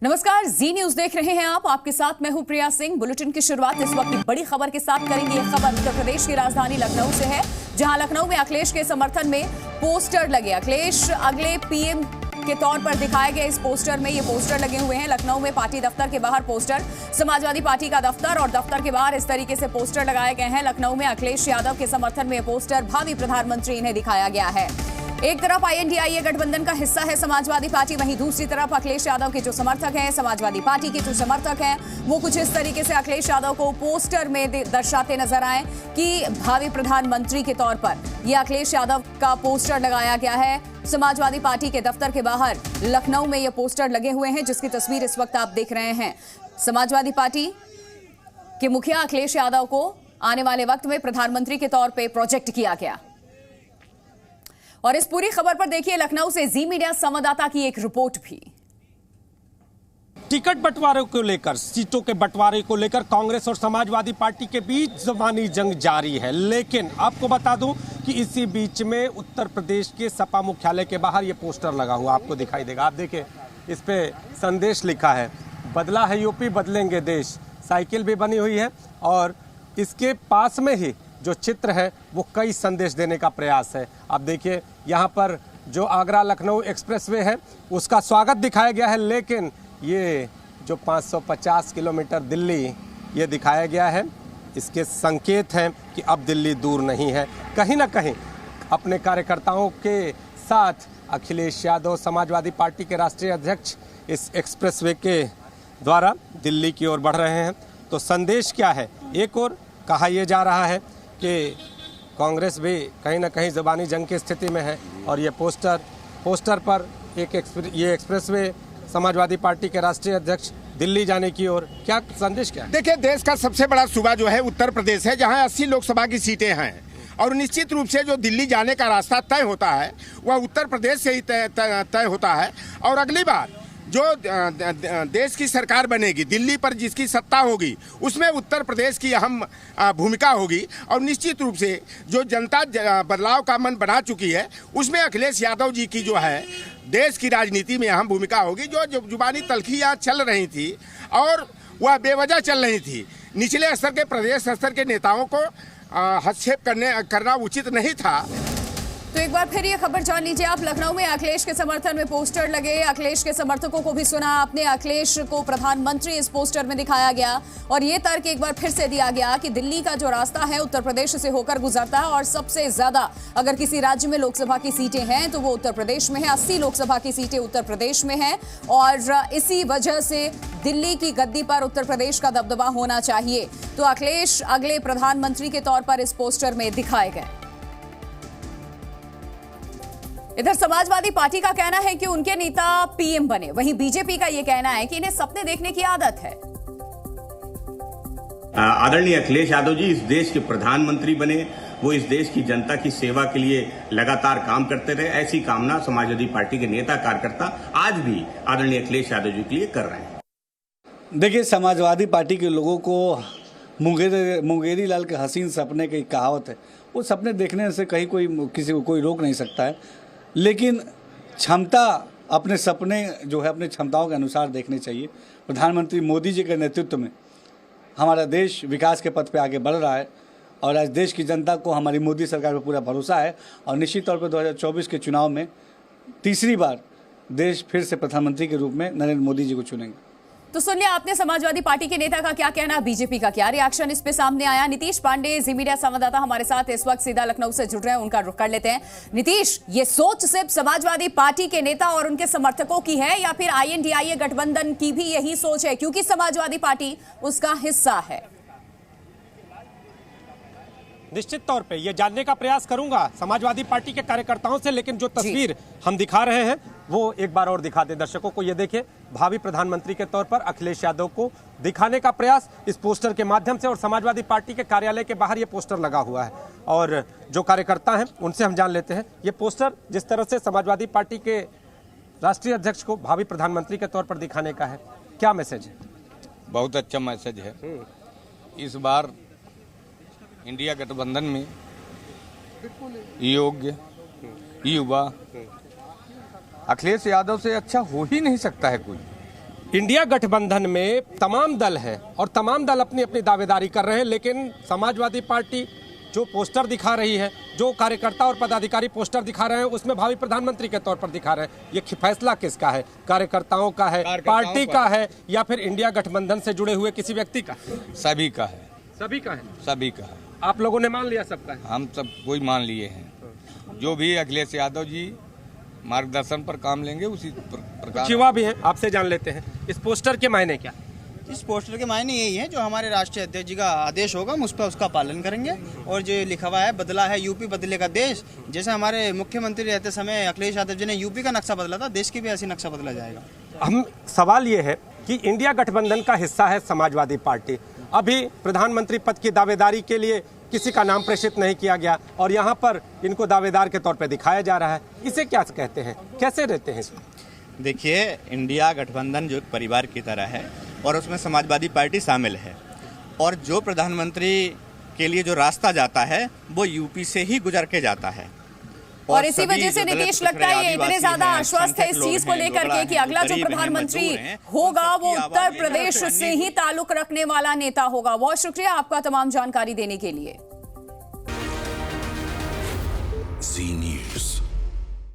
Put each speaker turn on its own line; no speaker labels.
नमस्कार, जी न्यूज देख रहे हैं आप। आपके साथ मैं हूं प्रिया सिंह। बुलेटिन की शुरुआत इस वक्त की बड़ी खबर के साथ करेंगे। यह खबर उत्तर प्रदेश की राजधानी लखनऊ से है, जहां लखनऊ में अखिलेश के समर्थन में पोस्टर लगे। अखिलेश अगले पीएम के तौर पर दिखाए गए इस पोस्टर में। ये पोस्टर लगे हुए हैं लखनऊ में पार्टी दफ्तर के बाहर। पोस्टर समाजवादी पार्टी का दफ्तर और दफ्तर के बाहर इस तरीके से पोस्टर लगाए गए हैं। लखनऊ में अखिलेश यादव के समर्थन में पोस्टर, भावी प्रधानमंत्री इन्हें दिखाया गया है। एक तरफ INDIA गठबंधन का हिस्सा है समाजवादी पार्टी, वहीं दूसरी तरफ अखिलेश यादव के जो समर्थक हैं, समाजवादी पार्टी के जो समर्थक हैं, वो कुछ इस तरीके से अखिलेश यादव को पोस्टर में दर्शाते नजर आए कि भावी प्रधानमंत्री के तौर पर ये अखिलेश यादव का पोस्टर लगाया गया है। समाजवादी पार्टी के दफ्तर के बाहर लखनऊ में ये पोस्टर लगे हुए हैं, जिसकी तस्वीर इस वक्त आप देख रहे हैं। समाजवादी पार्टी के मुखिया अखिलेश यादव को आने वाले वक्त में प्रधानमंत्री के तौर पर प्रोजेक्ट किया गया। और इस पूरी खबर पर देखिए लखनऊ से जी मीडिया संवाददाता की एक रिपोर्ट भी।
टिकट बंटवारे को लेकर, सीटों के बंटवारे को लेकर कांग्रेस और समाजवादी पार्टी के बीच ज़बानी जंग जारी है। लेकिन आपको बता दूं कि इसी बीच में उत्तर प्रदेश के सपा मुख्यालय के बाहर ये पोस्टर लगा हुआ आपको दिखाई देगा। आप देखिए, इस पे संदेश लिखा है, बदला है यूपी बदलेंगे देश। साइकिल भी बनी हुई है और इसके पास में ही जो चित्र है वो कई संदेश देने का प्रयास है। आप देखिए, यहाँ पर जो आगरा लखनऊ एक्सप्रेसवे है उसका स्वागत दिखाया गया है, लेकिन ये जो 550 किलोमीटर दिल्ली ये दिखाया गया है, इसके संकेत हैं कि अब दिल्ली दूर नहीं है। कहीं ना कहीं अपने कार्यकर्ताओं के साथ अखिलेश यादव समाजवादी पार्टी के राष्ट्रीय अध्यक्ष इस एक्सप्रेसवे के द्वारा दिल्ली की ओर बढ़ रहे हैं। तो संदेश क्या है? एक और कहा यह जा रहा है कि कांग्रेस भी कहीं ना कहीं ज़बानी जंग की स्थिति में है और ये पोस्टर पर ये एक्सप्रेसवे समाजवादी पार्टी के राष्ट्रीय अध्यक्ष दिल्ली जाने की ओर, क्या संदेश क्या है?
देखिए, देश का सबसे बड़ा सूबा जो है उत्तर प्रदेश है, जहां 80 लोकसभा की सीटें हैं और निश्चित रूप से जो दिल्ली जाने का रास्ता तय होता है वह उत्तर प्रदेश से ही तय होता है। और अगली बार जो देश की सरकार बनेगी, दिल्ली पर जिसकी सत्ता होगी, उसमें उत्तर प्रदेश की अहम भूमिका होगी। और निश्चित रूप से जो जनता बदलाव का मन बना चुकी है, उसमें अखिलेश यादव जी की जो है देश की राजनीति में अहम भूमिका होगी। जो जुबानी तल्खियाँ चल रही थी और वह बेवजह चल रही थी, निचले स्तर के प्रदेश स्तर के नेताओं को हस्तक्षेप करना उचित नहीं था।
तो एक बार फिर ये खबर जान लीजिए आप। लखनऊ में अखिलेश के समर्थन में पोस्टर लगे। अखिलेश के समर्थकों को भी सुना आपने। अखिलेश को प्रधानमंत्री इस पोस्टर में दिखाया गया और ये तर्क एक बार फिर से दिया गया कि दिल्ली का जो रास्ता है उत्तर प्रदेश से होकर गुजरता है और सबसे ज्यादा अगर किसी राज्य में लोकसभा की सीटें हैं तो वो उत्तर प्रदेश में है। 80 लोकसभा की सीटें उत्तर प्रदेश में है और इसी वजह से दिल्ली की गद्दी पर उत्तर प्रदेश का दबदबा होना चाहिए। तो अखिलेश अगले प्रधानमंत्री के तौर पर इस पोस्टर में दिखाए गए। इधर समाजवादी पार्टी का कहना है कि उनके नेता पीएम बने, वहीं बीजेपी का यह कहना है कि इन्हें सपने देखने की आदत है।
आदरणीय अखिलेश यादव जी इस देश के प्रधानमंत्री बने, वो इस देश की जनता की सेवा के लिए लगातार काम करते रहे, ऐसी कामना समाजवादी पार्टी के नेता कार्यकर्ता आज भी आदरणीय अखिलेश यादव जी के लिए कर रहे हैं।
देखिए, समाजवादी पार्टी के लोगों को मुंगेरी लाल के हसीन सपने की कहावत है, वो सपने देखने से कहीं किसी को कोई रोक नहीं सकता है। लेकिन क्षमता, अपने सपने जो है अपने क्षमताओं के अनुसार देखने चाहिए। प्रधानमंत्री मोदी जी के नेतृत्व में हमारा देश विकास के पथ पे आगे बढ़ रहा है और आज देश की जनता को हमारी मोदी सरकार पर पूरा भरोसा है और निश्चित तौर पर 2024 के चुनाव में तीसरी बार देश फिर से प्रधानमंत्री के रूप में नरेंद्र मोदी जी को चुनेंगे।
तो सुन लिया आपने समाजवादी पार्टी के नेता का क्या कहना, बीजेपी का क्या रिएक्शन इस पे सामने आया। नीतीश पांडे जी मीडिया संवाददाता हमारे साथ इस वक्त सीधा लखनऊ से जुड़ रहे हैं, उनका रुख कर लेते हैं। नीतीश, ये सोच सिर्फ समाजवादी पार्टी के नेता और उनके समर्थकों की है या फिर INDIA गठबंधन की भी यही सोच है, क्योंकि समाजवादी पार्टी उसका हिस्सा है?
निश्चित तौर पे ये जानने का प्रयास करूंगा समाजवादी पार्टी के कार्यकर्ताओं से, लेकिन जो तस्वीर हम दिखा रहे हैं वो एक बार और दिखा दे दर्शकों को। ये देखिए, भावी प्रधानमंत्री के तौर पर अखिलेश यादव को दिखाने का प्रयास इस पोस्टर के माध्यम से, और समाजवादी पार्टी के कार्यालय के बाहर ये पोस्टर लगा हुआ है और जो कार्यकर्ता हैं उनसे हम जान लेते हैं। ये पोस्टर जिस तरह से समाजवादी पार्टी के राष्ट्रीय अध्यक्ष को भावी प्रधानमंत्री के तौर पर दिखाने का है, क्या मैसेज है?
बहुत अच्छा मैसेज है। इस बार इंडिया गठबंधन में योग्य युवा अखिलेश यादव से अच्छा हो ही नहीं सकता है कोई।
इंडिया गठबंधन में तमाम दल हैं और तमाम दल अपनी अपनी दावेदारी कर रहे हैं, लेकिन समाजवादी पार्टी जो पोस्टर दिखा रही है, जो कार्यकर्ता और पदाधिकारी पोस्टर दिखा रहे हैं, उसमें भावी प्रधानमंत्री के तौर पर दिखा रहे हैं। ये फैसला किसका है? कार्यकर्ताओं का है, पार्टी का है, या फिर इंडिया गठबंधन से जुड़े हुए किसी व्यक्ति का?
सभी का है।
सभी का है।
सभी का है।
आप लोगों ने मान लिया सबका है?
हम सब कोई मान लिए हैं। जो भी अखिलेश यादव जी मार्गदर्शन पर काम लेंगे उसी प्रकार।
युवा भी हैं, आपसे जान लेते हैं इस पोस्टर के मायने क्या?
इस पोस्टर के मायने यही है, जो हमारे राष्ट्रीय अध्यक्ष जी का आदेश होगा हम उस पर उसका पालन करेंगे। और जो लिखा हुआ है बदला है यूपी बदलेगा देश, जैसे हमारे मुख्यमंत्री रहते समय अखिलेश यादव जी ने यूपी का नक्शा बदला था, देश की भी ऐसी नक्शा बदला जाएगा।
हम सवाल ये है कि इंडिया गठबंधन का हिस्सा है समाजवादी पार्टी। अभी प्रधानमंत्री पद की दावेदारी के लिए किसी का नाम प्रेषित नहीं किया गया और यहाँ पर इनको दावेदार के तौर पर दिखाया जा रहा है। इसे क्या कहते हैं, कैसे रहते हैं इसमें?
देखिए, इंडिया गठबंधन जो एक परिवार की तरह है और उसमें समाजवादी पार्टी शामिल है, और जो प्रधानमंत्री के लिए जो रास्ता जाता है वो यूपी से ही गुजर के जाता है।
और इसी वजह से नीतीश लगता है ये इतने ज्यादा आश्वस्त है इस चीज को लेकर के कि अगला जो प्रधानमंत्री होगा वो उत्तर प्रदेश से ही ताल्लुक रखने वाला नेता होगा। बहुत शुक्रिया आपका तमाम जानकारी देने के लिए।
जी न्यूज़।